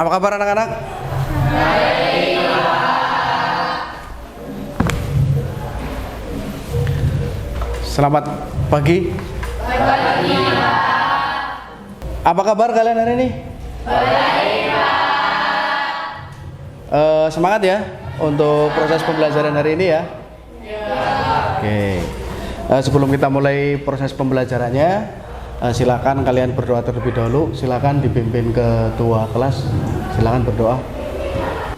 Apa kabar anak-anak? Selamat pagi. Apa kabar kalian hari ini? Semangat ya untuk proses pembelajaran hari ini ya. Oke. Sebelum kita mulai proses pembelajarannya, silakan kalian berdoa terlebih dahulu. Silakan dipimpin ketua kelas. Silakan berdoa.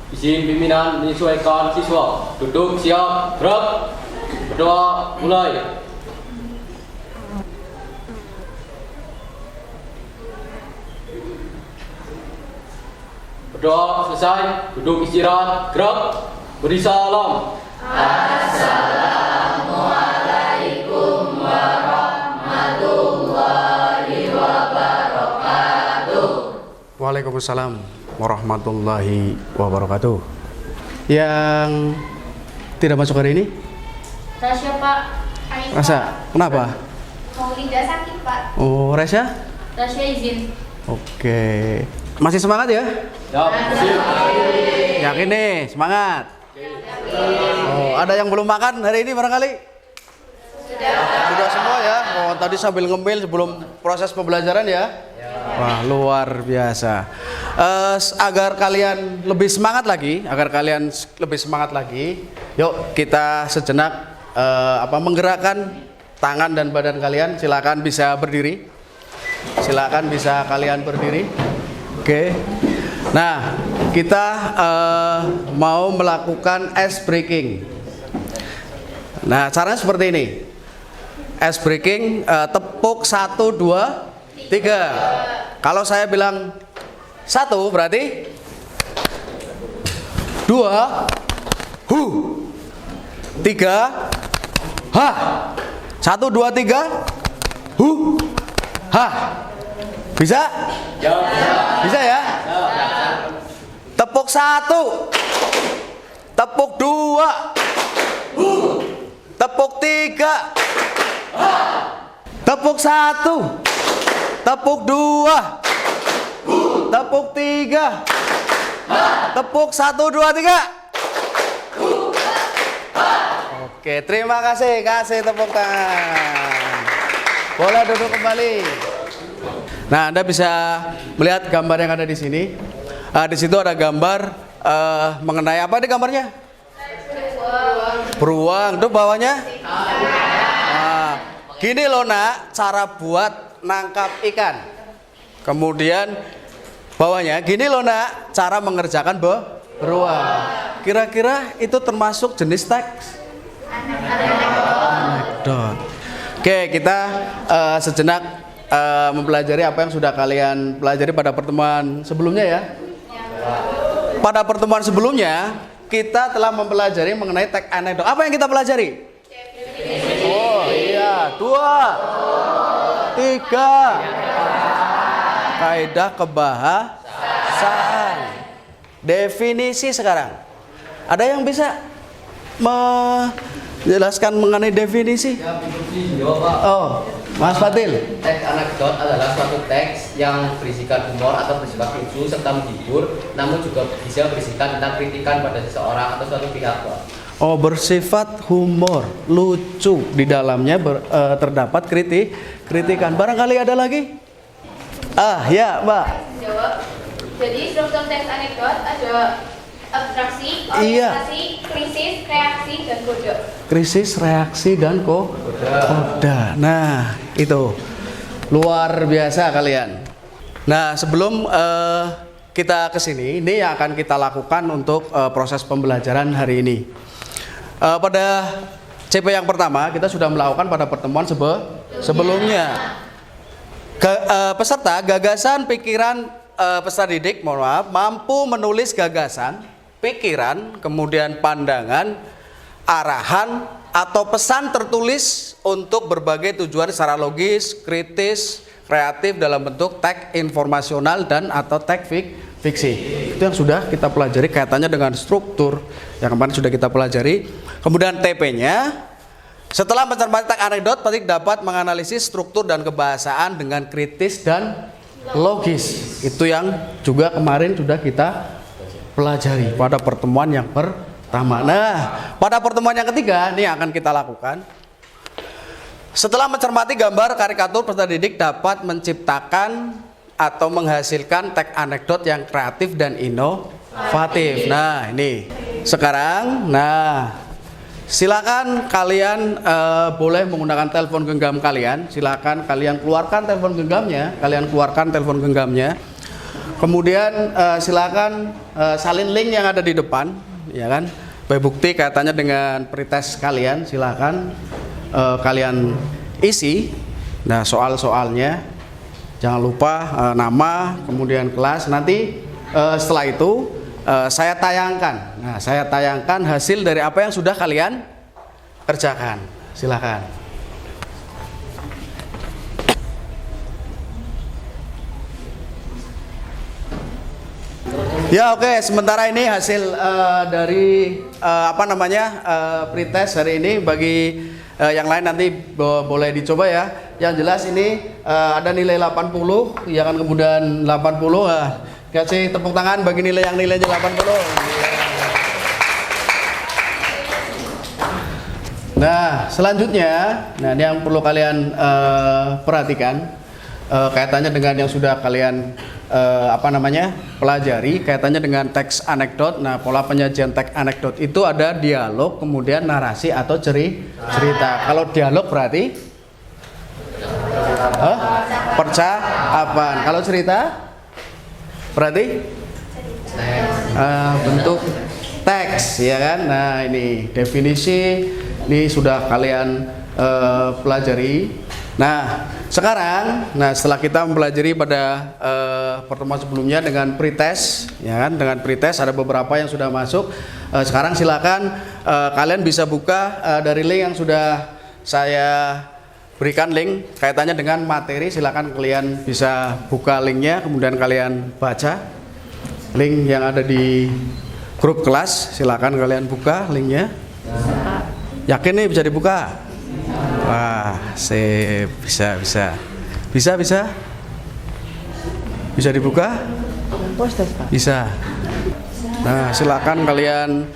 Izin pimpinan menyesuaikan siswa. Duduk siap, gerak. Berdoa mulai. Berdoa selesai, duduk istirahat, gerak, beri salam. Assalamualaikum warahmatullahi wabarakatuh. Waalaikumsalam warahmatullahi wabarakatuh. Yang tidak masuk hari ini? Rasya Pak. Rasa, kenapa? Mau lidah sakit Pak. Oh, Resya? Rasya izin. Oke. Masih semangat ya? Siap, siap. Yakin nih, semangat. Oh, ada yang belum makan hari ini barangkali? Sudah semua ya? Oh, tadi sambil ngemil sebelum proses pembelajaran ya? Wah, luar biasa. Agar kalian lebih semangat lagi, yuk kita sejenak menggerakkan tangan dan badan kalian. Silakan bisa berdiri. Silakan bisa kalian berdiri. Oke. Nah, kita mau melakukan ice breaking. Nah, caranya seperti ini. Ice breaking, tepuk 1, 2, 3. Kalau saya bilang 1 berarti 2, 3, ha. 1, 2, 3, ha. Bisa? Bisa ya? Tepuk 1, tepuk 2, tepuk 3, tepuk 1, tepuk 2, tepuk 3, tepuk 1, 2, 3. Oke, terima kasih, kasih tepuk tangan. Boleh duduk kembali. Nah, Anda bisa melihat gambar yang ada di sini. Di situ ada gambar mengenai apa nih gambarnya? Beruang. Tuh bawahnya? Nah, gini loh nak, cara buat nangkap ikan. Kemudian bawahnya, gini loh nak, cara mengerjakan beruang. Kira-kira itu termasuk jenis teks? Anekdot. Oke, kita sejenak mempelajari apa yang sudah kalian pelajari pada pertemuan sebelumnya ya. Pada pertemuan sebelumnya kita telah mempelajari mengenai teks anekdot. Apa yang kita pelajari? Oh iya, 2, 3. Kaidah kebahasaan. Definisi sekarang. Ada yang bisa menjelaskan mengenai definisi? Oh, Mas Fatil. Teks anekdot adalah suatu teks yang berisikan humor atau bersifat lucu serta menghibur, namun juga bisa berisikan tentang kritikan pada seseorang atau suatu pihak. Oh, bersifat humor, lucu, di dalamnya terdapat kritikan. Barangkali ada lagi? Ya, Mbak. Jawab. Jadi struktur teks anekdot ada abstraksi, Iya. orientasi, krisis, reaksi, dan kode. Krisis, reaksi, dan koda. Nah, itu luar biasa kalian. Nah, sebelum kita ke sini, ini yang akan kita lakukan untuk proses pembelajaran hari ini. Pada CP yang pertama kita sudah melakukan pada pertemuan sebelumnya. Peserta gagasan pikiran peserta didik, mampu menulis gagasan, pikiran, kemudian pandangan, arahan atau pesan tertulis untuk berbagai tujuan secara logis, kritis, kreatif dalam bentuk teks informasional dan atau teks fiksi. Itu yang sudah kita pelajari kaitannya dengan struktur yang kemarin sudah kita pelajari. Kemudian TP-nya, setelah mencermati teks anekdot, petik dapat menganalisis struktur dan kebahasaan dengan kritis dan logis. Itu yang juga kemarin sudah kita pelajari pada pertemuan yang pertama. Nah, pada pertemuan yang ketiga ini akan kita lakukan. Setelah mencermati gambar karikatur, peserta didik dapat menciptakan atau menghasilkan teks anekdot yang kreatif dan inovatif. Nah, ini sekarang, silakan kalian boleh menggunakan telepon genggam kalian. Silakan kalian keluarkan telepon genggamnya. Kemudian silakan salin link yang ada di depan, ya kan? Sebagai bukti kaitannya dengan pretest kalian, silakan kalian isi. Nah, soal-soalnya jangan lupa nama, kemudian kelas. Nanti setelah itu saya tayangkan. Nah, saya tayangkan hasil dari apa yang sudah kalian kerjakan. Silakan. Ya, oke. Sementara ini hasil dari pretest hari ini. Bagi yang lain nanti boleh dicoba ya. Yang jelas ini ada nilai 80, ya kan, kemudian 80. Kasih tepuk tangan bagi nilai yang nilainya 80. Nah, selanjutnya, nah ini yang perlu kalian perhatikan kaitannya dengan yang sudah kalian pelajari, kaitannya dengan teks anekdot. Nah, pola penyajian teks anekdot itu ada dialog, kemudian narasi atau cerita. Kalau dialog berarti percakapan. Kalau cerita berarti bentuk teks, ya kan? Nah, ini definisi ini sudah kalian pelajari. Nah, sekarang, setelah kita mempelajari pada pertemuan sebelumnya dengan pretest, ya kan? Dengan pretest ada beberapa yang sudah masuk. Sekarang silakan kalian bisa buka dari link yang sudah saya berikan, link kaitannya dengan materi. Silakan kalian bisa buka linknya, kemudian kalian baca link yang ada di grup kelas. Silakan kalian buka linknya. Yakin nih bisa dibuka? Wah, bisa dibuka? Bisa. Nah, silakan kalian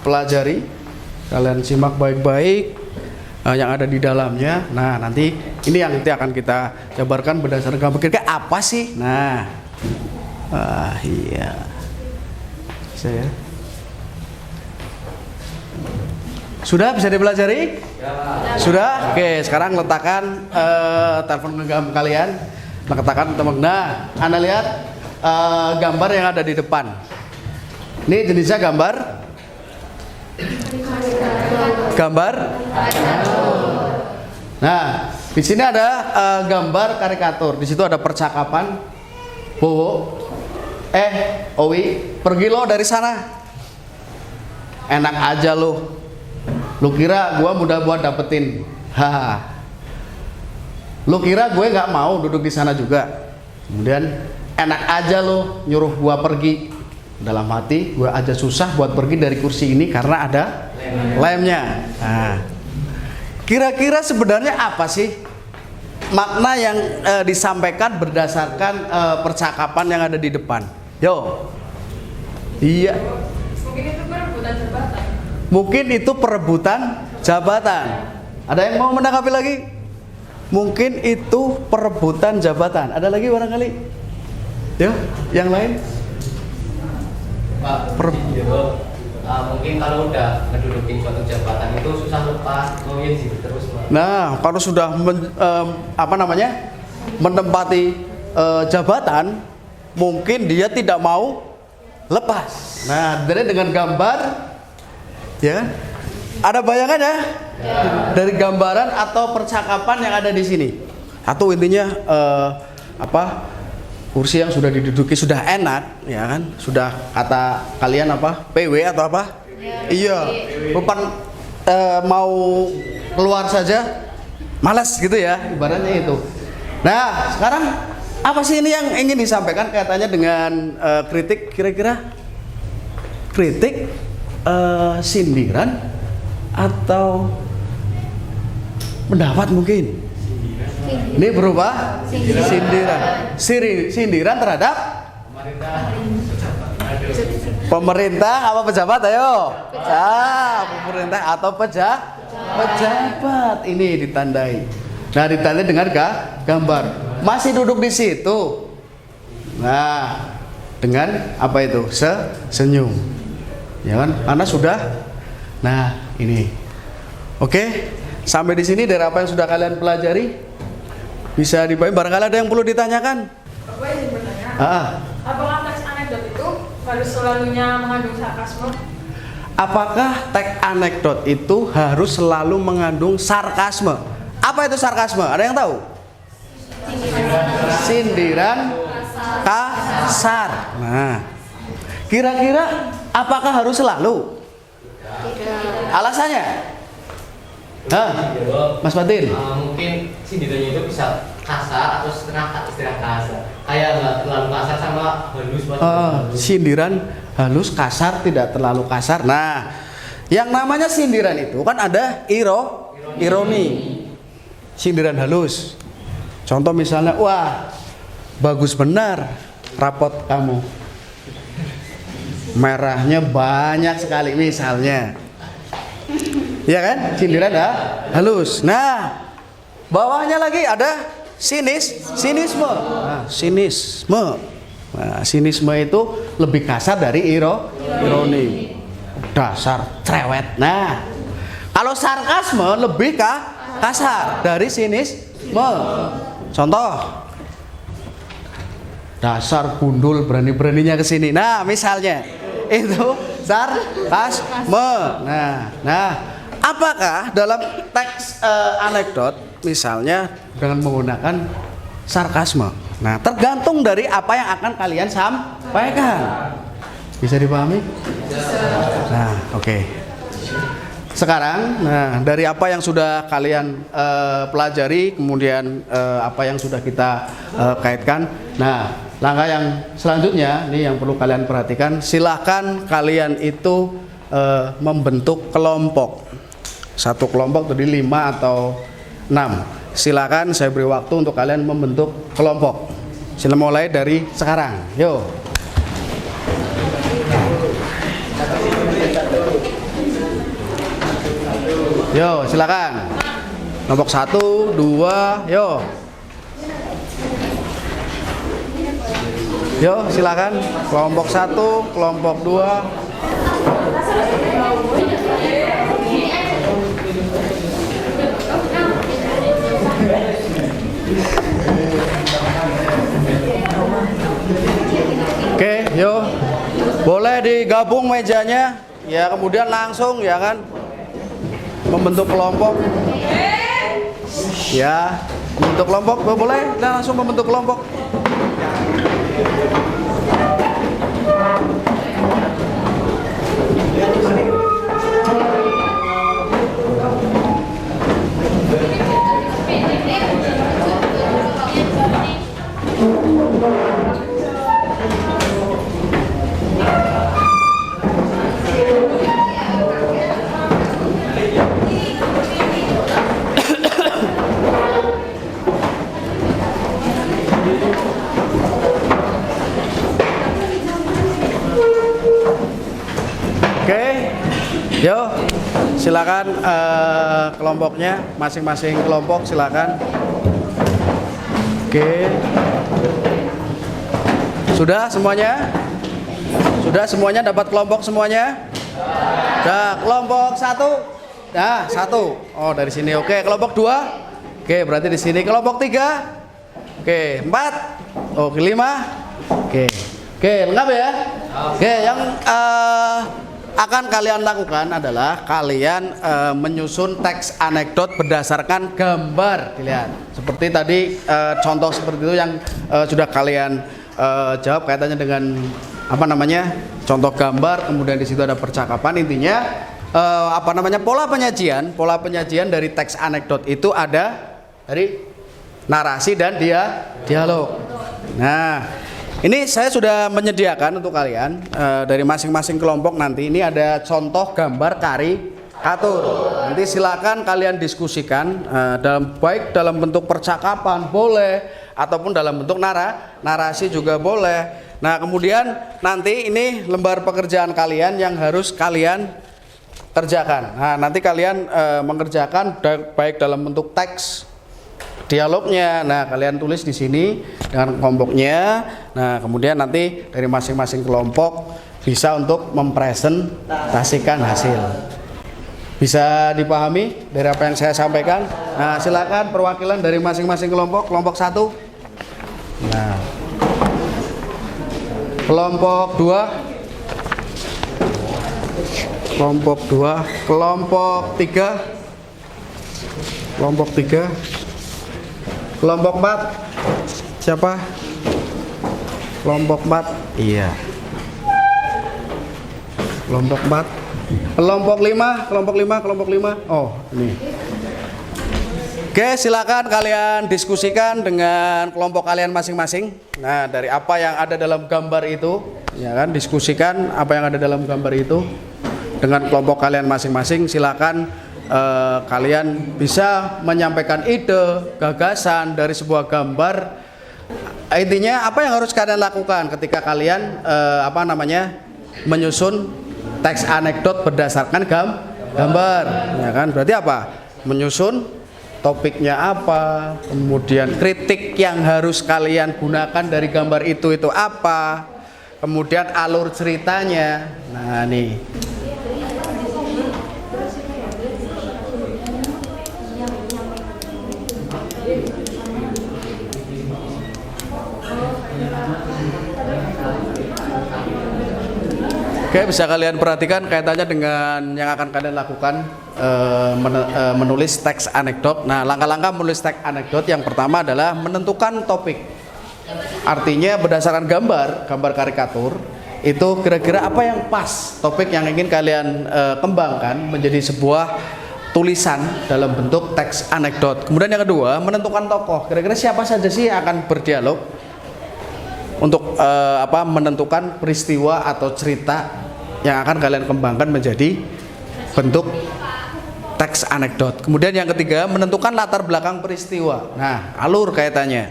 pelajari, kalian simak baik-baik yang ada di dalamnya. Nah, nanti ini yang nanti akan kita jabarkan berdasarkan gambar kira-kira apa sih. Nah, iya, saya sudah bisa dipelajari? Sudah? Oke, sekarang letakkan telepon genggam kalian. Letakkan teman. Nah, Anda lihat gambar yang ada di depan. Ini jenisnya gambar. Nah, di sini ada gambar karikatur. Di situ ada percakapan. Bowo, Owi, pergi lo dari sana. Enak aja lo. Lu kira gue mudah buat dapetin? Lu kira gue nggak mau duduk di sana juga? Kemudian enak aja lo nyuruh gue pergi. Dalam hati gue aja susah buat pergi dari kursi ini karena ada lemnya. Nah, kira-kira sebenarnya apa sih makna yang disampaikan berdasarkan percakapan yang ada di depan? Yo, iya. Mungkin itu perebutan jabatan. Ada yang mau menanggapi lagi? Mungkin itu perebutan jabatan. Ada lagi barangkali? Ya, yang lain? Pak, mungkin kalau udah ngedudukin suatu jabatan itu susah lepas, mungkin sih terus, Pak. Nah, kalau sudah menempati jabatan, mungkin dia tidak mau lepas. Nah, dengan gambar, ya, ada bayangan ya? Dari gambaran atau percakapan yang ada di sini. Atau intinya kursi yang sudah diduduki sudah enak, ya kan? Sudah kata kalian PW atau apa? Iya. Bukan mau keluar saja malas gitu ya, ibaratnya itu. Nah, sekarang apa sih ini yang ingin disampaikan kaitannya dengan kritik, kira-kira? Kritik, sindiran, atau pendapat mungkin? Ini berupa sindiran terhadap pemerintah apa pejabat, ayo. Pemerintah atau pejabat. Ini ditandai. Nah, ditandai dengan gambar. Masih duduk di situ. Nah, dengan apa itu? Senyum. Ya kan? Karena sudah. Nah, ini. Oke. Sampai di sini dari apa yang sudah kalian pelajari bisa dipahami. Barangkali ada yang perlu ditanyakan. Aku ingin bertanya. Apakah teks anekdot itu harus selalunya mengandung sarkasme? Apakah teks anekdot itu harus selalu mengandung sarkasme? Apa itu sarkasme? Ada yang tahu? Sindiran kasar. Nah, kira-kira apakah harus selalu? Alasannya? Mas Fatin? Mungkin sindirannya itu bisa kasar atau setengah kasar. Kayak nggak terlalu kasar sama halus. Sindiran halus, kasar, tidak terlalu kasar. Nah, yang namanya sindiran itu kan ada ironi. Sindiran halus. Contoh misalnya, wah, bagus benar rapot kamu. Merahnya banyak sekali misalnya. Ya kan? Sindiran halus. Nah, bawahnya lagi ada sinisme. Nah, sinisme. Nah, sinisme itu lebih kasar dari ironi. Dasar cerewet. Nah, kalau sarkasme lebih kasar dari sinisme. Contoh, dasar gundul berani-beraninya ke sini. Nah, misalnya itu sarkasme. Nah, apakah dalam teks anekdot misalnya dengan menggunakan sarkasme? Nah, tergantung dari apa yang akan kalian sampaikan. Bisa dipahami? Nah, oke. Sekarang, dari apa yang sudah kalian pelajari, kemudian apa yang sudah kita kaitkan. Nah, langkah yang selanjutnya, ini yang perlu kalian perhatikan. Silahkan kalian itu membentuk kelompok. Satu kelompok tadi 5 atau 6. Silakan saya beri waktu untuk kalian membentuk kelompok. Sila mulai dari sekarang. Yo. Yo, silakan. Kelompok 1, 2, yo. Yo, silakan. Kelompok 1, kelompok 2. Oke, yo. Boleh digabung mejanya, ya kemudian langsung ya kan membentuk kelompok. Ya, membentuk kelompok boleh dan langsung membentuk kelompok. Yo, silakan kelompoknya, masing-masing kelompok silakan. Oke. Sudah semuanya? Sudah semuanya dapat kelompok semuanya? Nah, kelompok 1. Nah, 1. Oh, dari sini. Oke, kelompok 2. Oke, berarti di sini kelompok 3. Oke, 4. Oke, 5. Oke. Oke, lengkap ya? Oke, yang akan kalian lakukan adalah kalian menyusun teks anekdot berdasarkan gambar. Dilihat seperti tadi contoh seperti itu yang sudah kalian jawab kaitannya dengan apa namanya contoh gambar, kemudian di situ ada percakapan. Intinya pola penyajian dari teks anekdot itu ada dari narasi dan dialog. Nah, ini saya sudah menyediakan untuk kalian dari masing-masing kelompok nanti. Ini ada contoh gambar Katur. Nanti silakan kalian diskusikan baik dalam bentuk percakapan boleh ataupun dalam bentuk narasi juga boleh. Nah, kemudian nanti ini lembar pekerjaan kalian yang harus kalian kerjakan. Nah, nanti kalian mengerjakan baik dalam bentuk teks dialognya. Nah, kalian tulis di sini dengan kelompoknya. Nah, kemudian nanti dari masing-masing kelompok bisa untuk mempresentasikan hasil. Bisa dipahami dari apa yang saya sampaikan? Nah, silakan perwakilan dari masing-masing kelompok. Kelompok 1. Nah, kelompok 2. Kelompok 2, kelompok 3. Kelompok 3. Kelompok 4. Siapa? Kelompok 4. Iya. Kelompok 4. Kelompok 5, kelompok 5, kelompok 5. Oh, ini. Oke, silakan kalian diskusikan dengan kelompok kalian masing-masing. Nah, dari apa yang ada dalam gambar itu, ya kan, diskusikan apa yang ada dalam gambar itu dengan kelompok kalian masing-masing. Silakan kalian bisa menyampaikan ide, gagasan dari sebuah gambar. Intinya apa yang harus kalian lakukan ketika kalian menyusun teks anekdot berdasarkan gambar, ya kan? Berarti apa? Menyusun topiknya apa, kemudian kritik yang harus kalian gunakan dari gambar itu apa, kemudian alur ceritanya. Nah, nih. Oke, bisa kalian perhatikan kaitannya dengan yang akan kalian lakukan menulis teks anekdot. Nah, langkah-langkah menulis teks anekdot yang pertama adalah menentukan topik. Artinya berdasarkan gambar karikatur, itu kira-kira apa yang pas, topik yang ingin kalian kembangkan menjadi sebuah tulisan dalam bentuk teks anekdot. Kemudian yang kedua, menentukan tokoh. Kira-kira siapa saja sih yang akan berdialog? Untuk menentukan peristiwa atau cerita yang akan kalian kembangkan menjadi bentuk teks anekdot. Kemudian yang ketiga, menentukan latar belakang peristiwa. Nah, alur kaitannya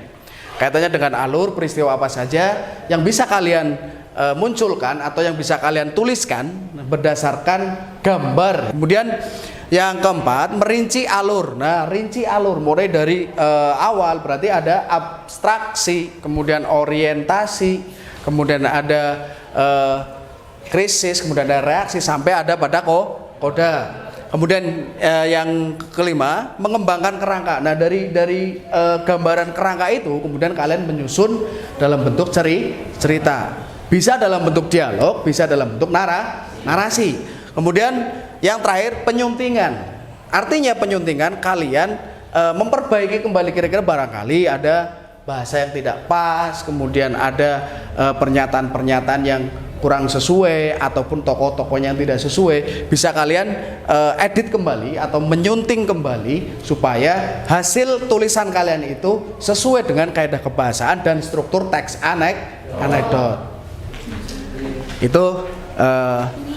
dengan alur peristiwa apa saja yang bisa kalian munculkan atau yang bisa kalian tuliskan berdasarkan gambar. Kemudian yang keempat, merinci alur. Nah, rinci alur mulai dari awal berarti ada abstraksi, kemudian orientasi, kemudian ada krisis, kemudian ada reaksi sampai ada pada koda. Kemudian yang kelima, mengembangkan kerangka. Nah, dari gambaran kerangka itu kemudian kalian menyusun dalam bentuk cerita. Bisa dalam bentuk dialog, bisa dalam bentuk narasi. Kemudian yang terakhir, penyuntingan. Artinya penyuntingan kalian memperbaiki kembali, kira-kira barangkali ada bahasa yang tidak pas, kemudian ada pernyataan-pernyataan yang kurang sesuai ataupun tokoh-tokohnya yang tidak sesuai, bisa kalian edit kembali atau menyunting kembali supaya hasil tulisan kalian itu sesuai dengan kaidah kebahasaan dan struktur teks anekdot. Itu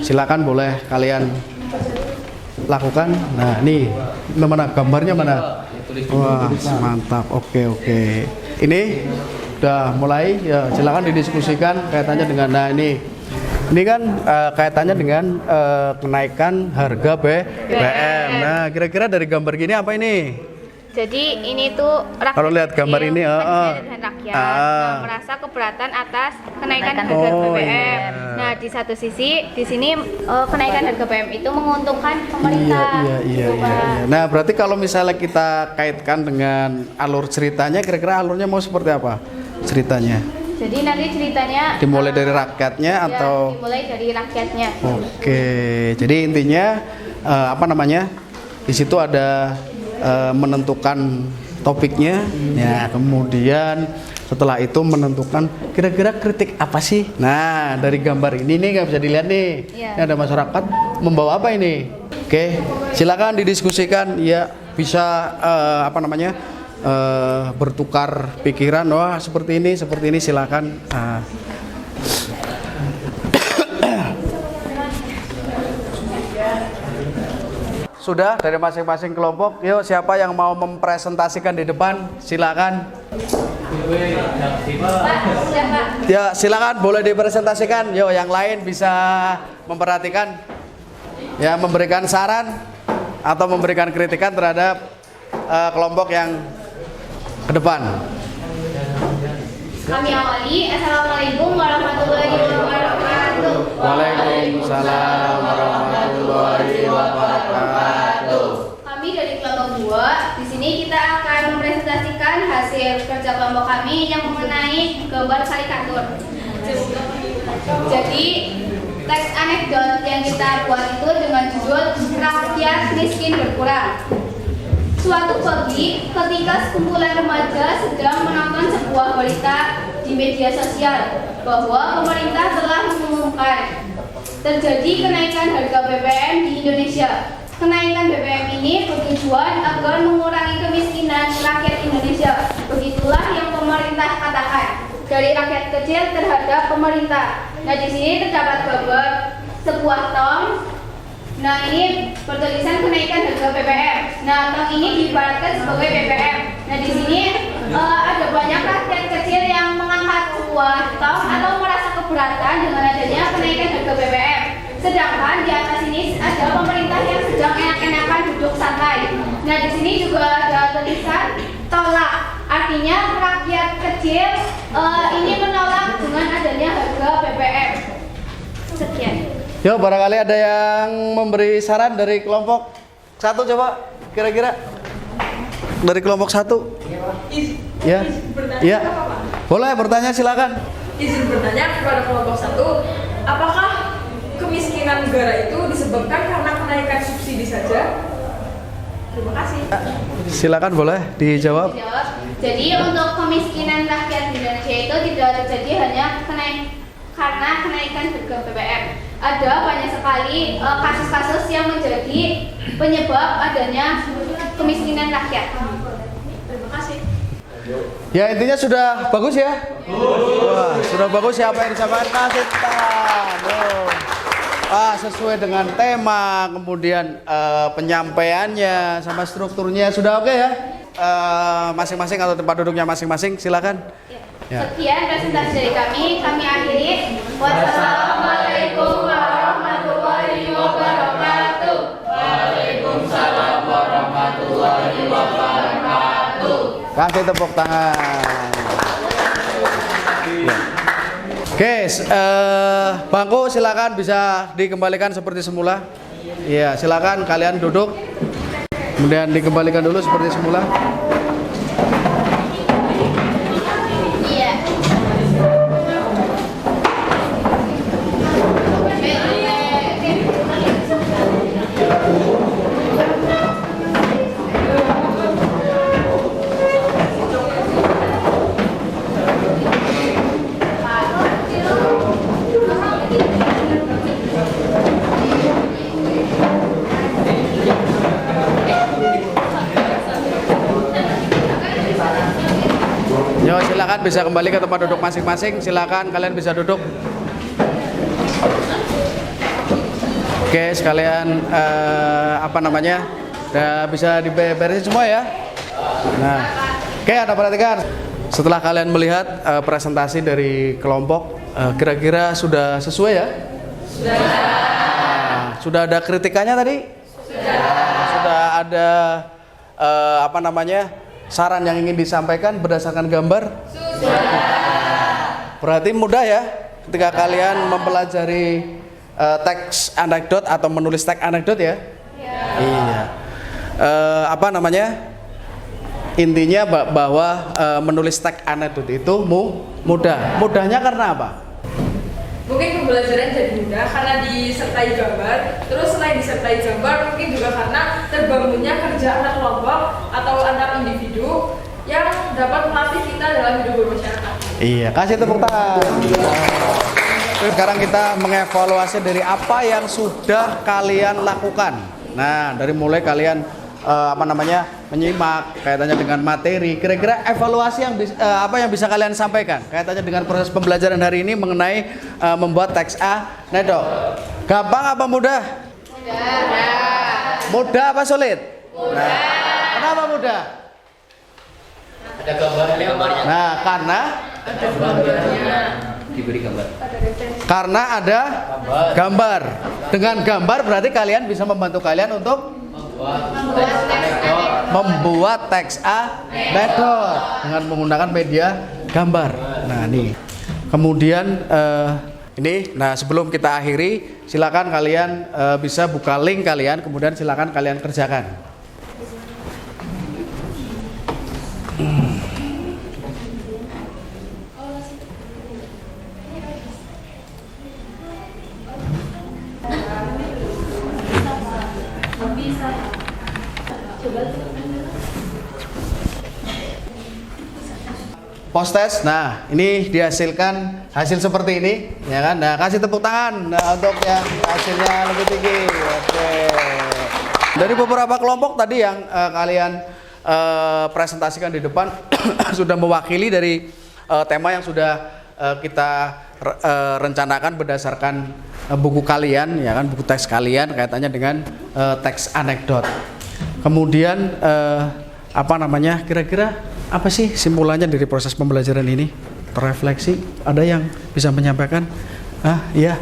silakan boleh kalian lakukan. Nah, nih mana gambarnya mana? Wah, mantap. Oke. Ini udah mulai ya, silakan didiskusikan kaitannya dengan ini kan kaitannya dengan kenaikan harga BBM. Nah, kira-kira dari gambar gini apa ini? Jadi ini tuh rakyat. Kalau lihat gambar ini, rakyat merasa keberatan atas kenaikan harga BBM. Nah, di satu sisi di sini kenaikan harga BBM itu menguntungkan pemerintah. Iya. Nah, berarti kalau misalnya kita kaitkan dengan alur ceritanya, kira-kira alurnya mau seperti apa ceritanya? Jadi nanti ceritanya dimulai dari rakyatnya atau? Dimulai dari rakyatnya. Oke, jadi intinya di situ ada menentukan topiknya, ya, kemudian setelah itu menentukan kira-kira kritik apa sih. Nah, dari gambar ini nih nggak bisa dilihat nih, ini ada masyarakat membawa apa ini. Oke, silakan didiskusikan, ya, bisa bertukar pikiran. Wah, seperti ini silakan. sudah dari masing-masing kelompok. Yuk, siapa yang mau mempresentasikan di depan? Silakan. Ya, silakan boleh dipresentasikan. Yuk, yang lain bisa memperhatikan, ya, memberikan saran atau memberikan kritikan terhadap kelompok yang ke depan. Kami awali. Assalamualaikum warahmatullahi wabarakatuh. Waalaikumsalam warahmatullahi wabarakatuh. Kami dari kelompok 2. Di sini kita akan mempresentasikan hasil kerja kelompok kami yang mengenai gambar karikatur. Jadi, teks anekdot yang kita buat itu dengan judul Rakyat Miskin Berkurang. Suatu pagi, ketika sekumpulan remaja sedang menonton sebuah berita di media sosial bahwa pemerintah telah mengumumkan terjadi kenaikan harga BBM di Indonesia. Kenaikan BBM ini bertujuan agar mengurangi kemiskinan rakyat Indonesia. Begitulah yang pemerintah katakan. Dari rakyat kecil terhadap pemerintah. Nah, di sini terdapat gambar sebuah tong. Nah, ini bertulisan kenaikan harga BBM. Nah, tong ini diibaratkan sebagai BBM. Nah, di sini ada banyak rakyat kecil yang mengangkat sebuah tong atau merasa keberatan dengan adanya kenaikan harga BBM. Sedangkan di atas ini ada pemerintah yang sedang enak-enakan duduk santai. Nah, di sini juga ada tulisan tolak. Artinya rakyat kecil ini menolak dengan adanya harga BBM. Sekian. Yuk, barangkali ada yang memberi saran dari kelompok 1, coba kira-kira dari kelompok 1. Ya, ya, boleh bertanya, silakan. Izin bertanya kepada kelompok 1, apakah kemiskinan negara itu disebabkan karena kenaikan subsidi saja? Terima kasih. Silakan, boleh dijawab. Jadi untuk kemiskinan rakyat di Indonesia itu tidak terjadi hanya karena kenaikan harga BBM. Ada banyak sekali kasus-kasus yang menjadi penyebab adanya kemiskinan rakyat. Terima kasih. Ya, intinya sudah bagus ya? Wah, sudah bagus ya apa yang disampaikan. Kasih tangan. Sesuai dengan tema, kemudian penyampaiannya sama strukturnya sudah oke ya? Masing-masing atau tempat duduknya masing-masing, silakan. Ya. Sekian presentasi dari kami akhiri. Wassalamualaikum warahmatullahi wabarakatuh. Waalaikumsalam warahmatullahi wabarakatuh. Kasih tepuk tangan. Ya. Oke, bangku silakan bisa dikembalikan seperti semula. Ya, silakan kalian duduk. Kemudian dikembalikan dulu seperti semula. Yo, silakan bisa kembali ke tempat duduk masing-masing. Silakan kalian bisa duduk. Oke, sekalian udah bisa diberesin semua ya. Nah, oke, Anda perhatikan. Setelah kalian melihat presentasi dari kelompok, kira-kira sudah sesuai ya? Sudah ada kritikannya tadi? Sudah ada saran yang ingin disampaikan berdasarkan gambar? Berarti mudah ya ketika kalian mempelajari teks anekdot atau menulis teks anekdot ya? Iya. Intinya bahwa menulis teks anekdot itu mudah. Mudahnya karena apa? Mungkin pembelajaran jadi mudah karena disertai gambar. Terus selain disertai gambar, mungkin juga karena terbangunnya kerja antar kelompok atau antar individu yang dapat melatih kita dalam hidup bermasyarakat. Iya, kasih tepuk tangan. Sekarang kita mengevaluasi dari apa yang sudah kalian lakukan. Nah, dari mulai kalian menyimak kaitannya dengan materi. Kira-kira evaluasi yang apa yang bisa kalian sampaikan kaitannya dengan proses pembelajaran hari ini mengenai membuat teks anekdot. Gampang apa mudah? Mudah apa sulit? Mudah. Kenapa mudah? Ada gambarnya. Nah, karena Diberi gambar. karena ada gambar. Dengan gambar berarti kalian bisa membantu kalian untuk membuat teks anekdot dengan menggunakan media gambar. Nah, nih. Kemudian ini, nah sebelum kita akhiri, silakan kalian bisa buka link kalian, kemudian silakan kalian kerjakan. Post test, nah ini dihasilkan hasil seperti ini, ya kan? Nah, kasih tepuk tangan untuk yang hasilnya lebih tinggi. Oke. Dari beberapa kelompok tadi yang kalian presentasikan di depan sudah mewakili dari tema yang sudah kita rencanakan berdasarkan buku kalian, ya kan? Buku teks kalian kaitannya dengan teks anekdot. Kemudian apa namanya? Kira-kira apa sih simpulannya dari proses pembelajaran ini? Terefleksi, ada yang bisa menyampaikan? Iya.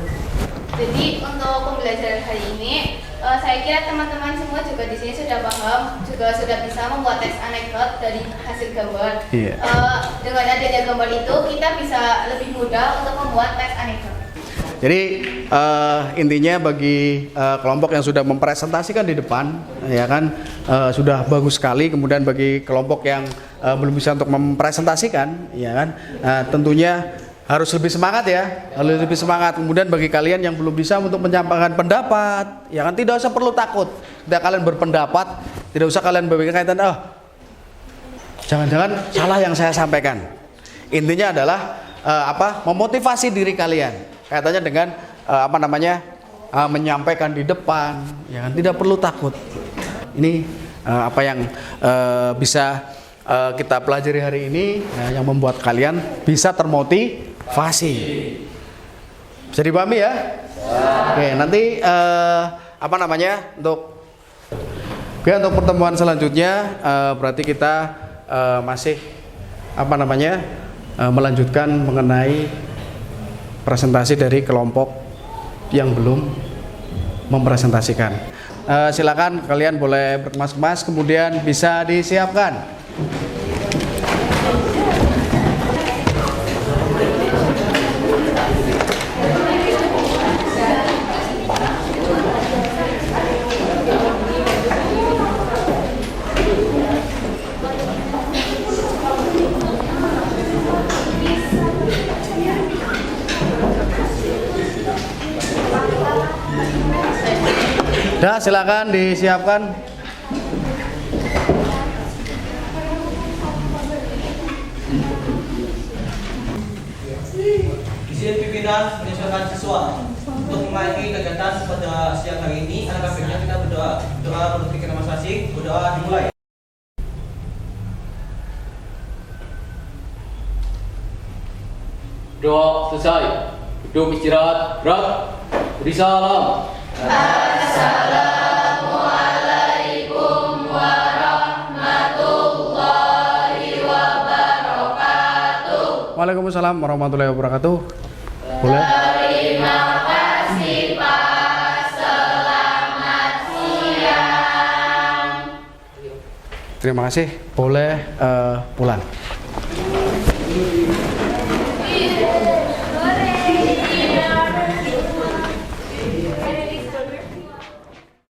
Jadi untuk pembelajaran hari ini, saya kira teman-teman semua juga di sini sudah paham, juga sudah bisa membuat teks anekdot dari hasil gambar. Iya. Dengan adanya gambar itu, kita bisa lebih mudah untuk membuat teks anekdot. Jadi intinya bagi kelompok yang sudah mempresentasikan di depan, ya kan, sudah bagus sekali. Kemudian bagi kelompok yang belum bisa untuk mempresentasikan, ya kan, tentunya harus lebih semangat ya, harus lebih semangat. Kemudian bagi kalian yang belum bisa untuk menyampaikan pendapat, ya kan, tidak usah perlu takut. Ketika kalian berpendapat, tidak usah kalian berkaitan, jangan-jangan salah yang saya sampaikan. Intinya adalah memotivasi diri kalian. Kaitannya dengan menyampaikan di depan, ya kan, tidak perlu takut. Ini apa yang bisa kita pelajari hari ini, yang membuat kalian bisa termotivasi. Bisa dipahami ya? Oke, nanti untuk pertemuan selanjutnya berarti kita masih melanjutkan mengenai presentasi dari kelompok yang belum mempresentasikan. Silakan kalian boleh berkemas-kemas, kemudian bisa disiapkan. Dah, silakan disiapkan. Izin pimpinan menyesuaikan siswa untuk mengakhiri kegiatan pada siang hari ini. Alangkah baiknya kita berdoa menutup pikiran masing-masing. Berdoa dimulai. Doa selesai. Duduk istirahat. Gerak. Beri salam. Assalamualaikum warahmatullahi wabarakatuh. Waalaikumsalam warahmatullahi wabarakatuh. Boleh? Terima kasih Pak. Selamat siang. Terima kasih. Boleh pulang.